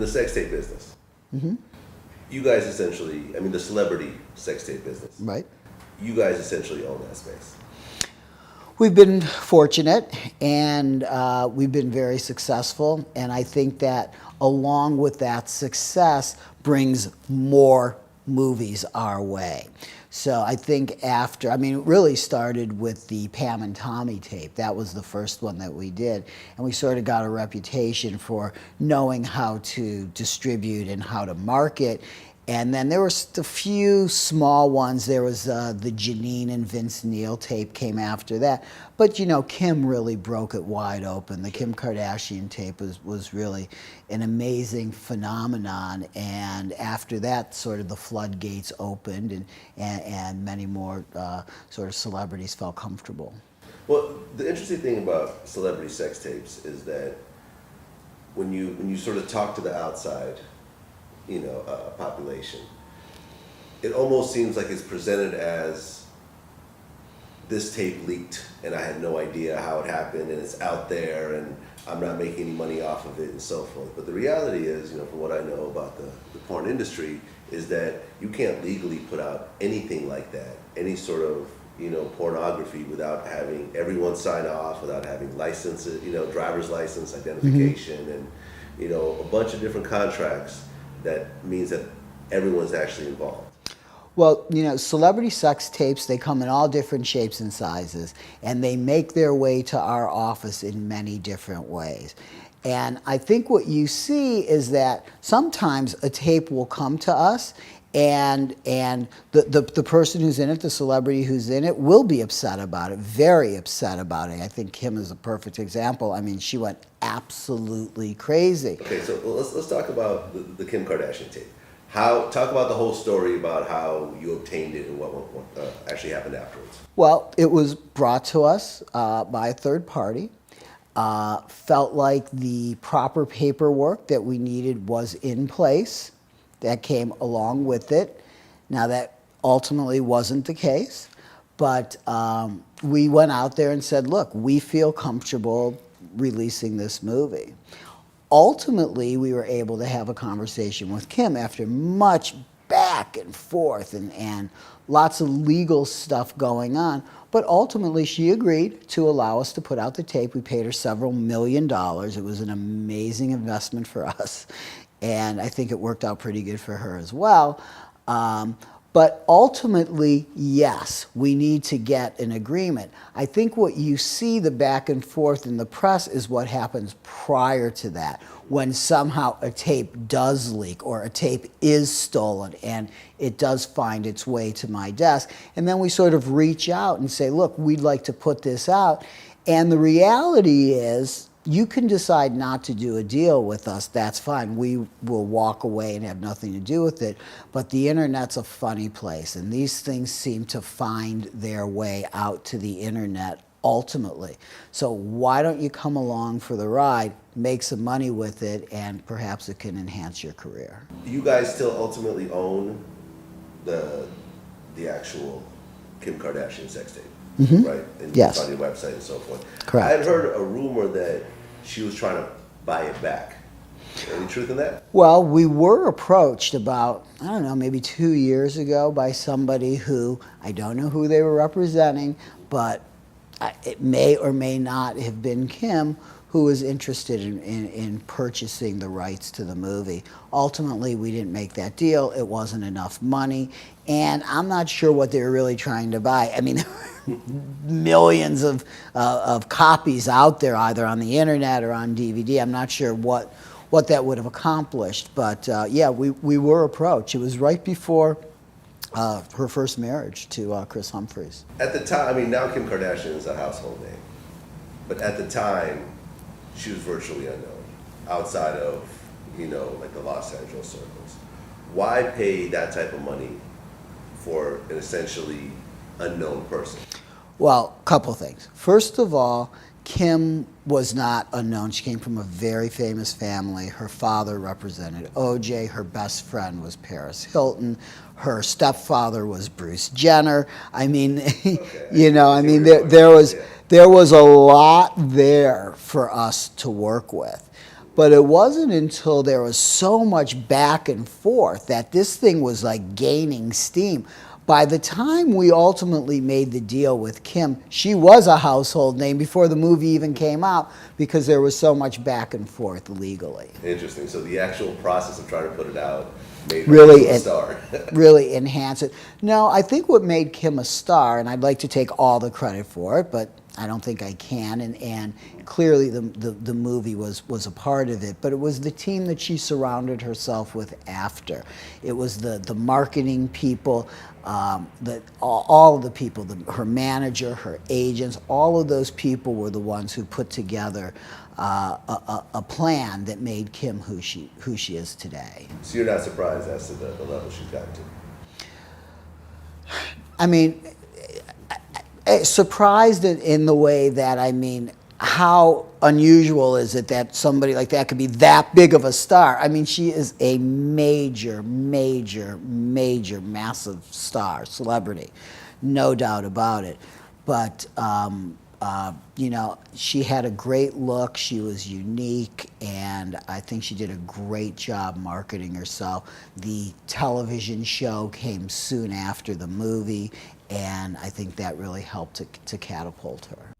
The sex tape business. You guys essentially, I mean, the celebrity sex tape business. Right. You guys essentially own that space. We've been fortunate, and we've been very successful, and I think that along with that success brings more movies our way. So I think after, I mean, it really started with the Pam and Tommy tape. That was the first one that we did. And we sort of got a reputation for knowing how to distribute and how to market. And then there were a few small ones. There was the Janine and Vince Neil tape came after that. But, you know, Kim really broke it wide open. The Kim Kardashian tape was really an amazing phenomenon. And after that, sort of the floodgates opened, and many more sort of celebrities felt comfortable. Well, the interesting thing about celebrity sex tapes is that when you sort of talk to the outside, population, it almost seems like it's presented as this tape leaked and I had no idea how it happened and it's out there and I'm not making any money off of it and so forth. But the reality is, from what I know about the porn industry, is that you can't legally put out anything like that, any sort of pornography, without having everyone sign off, without having licenses, driver's license, identification, and a bunch of different contracts. That means that everyone's actually involved. Well, celebrity sex tapes, they come in all different shapes and sizes, and they make their way to our office in many different ways. And I think what you see is that sometimes a tape will come to us, and the person who's in it, the celebrity who's in it, will be upset about it, very upset about it. I think Kim is a perfect example. I mean, she went absolutely crazy. Okay, so let's talk about the Kim Kardashian tape. Talk about the whole story about how you obtained it and what actually happened afterwards. Well, it was brought to us by a third party. Felt like the proper paperwork that we needed was in place. That came along with it. Now, that ultimately wasn't the case, but we went out there and said, look, we feel comfortable releasing this movie. Ultimately, we were able to have a conversation with Kim after much back and forth and lots of legal stuff going on, but ultimately she agreed to allow us to put out the tape. We paid her several $1 million. It was an amazing investment for us. And I think it worked out pretty good for her as well. But ultimately, yes, we need to get an agreement. I think what you see, the back and forth in the press, is what happens prior to that, when somehow a tape does leak or a tape is stolen and it does find its way to my desk. And then we sort of reach out and say, look, we'd like to put this out. And the reality is, you can decide not to do a deal with us, that's fine. We will walk away and have nothing to do with it. But the internet's a funny place, and these things seem to find their way out to the internet ultimately. So why don't you come along for the ride, make some money with it, and perhaps it can enhance your career. You guys still ultimately own the actual Kim Kardashian sex tape? Mm-hmm. Right? And yes. on your website and so forth. Correct. I had heard a rumor that she was trying to buy it back. Any truth in that? Well, we were approached about, I don't know, maybe 2 years ago by somebody who, I don't know who they were representing, but it may or may not have been Kim, who was interested in purchasing the rights to the movie. Ultimately, we didn't make that deal. It wasn't enough money. And I'm not sure what they were really trying to buy. I mean, there were millions of copies out there, either on the internet or on DVD. I'm not sure what that would have accomplished. But yeah, we were approached. It was right before her first marriage to Chris Humphries. At the time, I mean, now Kim Kardashian is a household name. But at the time, she was virtually unknown outside of, like the Los Angeles circles. Why pay that type of money for an essentially unknown person? Well, a couple things. First of all, Kim was not unknown. She came from a very famous family. Her father represented OJ. Her best friend was Paris Hilton. Her stepfather was Bruce Jenner. I mean, there was a lot there for us to work with. But it wasn't until there was so much back and forth that this thing was like gaining steam. By the time we ultimately made the deal with Kim, she was a household name before the movie even came out because there was so much back and forth legally. Interesting. So the actual process of trying to put it out made Really, her a star. really enhance it. No, I think what made Kim a star, and I'd like to take all the credit for it, but I don't think I can, and clearly the movie was a part of it, but it was the team that she surrounded herself with after. It was the marketing people, all of the people, her manager, her agents, all of those people were the ones who put together a plan that made Kim who she is today. So you're not surprised as to the level she's gotten to? I mean, surprised in the way that, I mean, how unusual is it that somebody like that could be that big of a star? I mean, she is a major, massive star, celebrity, no doubt about it. But, you know, she had a great look, she was unique, and I think she did a great job marketing herself. The television show came soon after the movie, and I think that really helped to catapult her.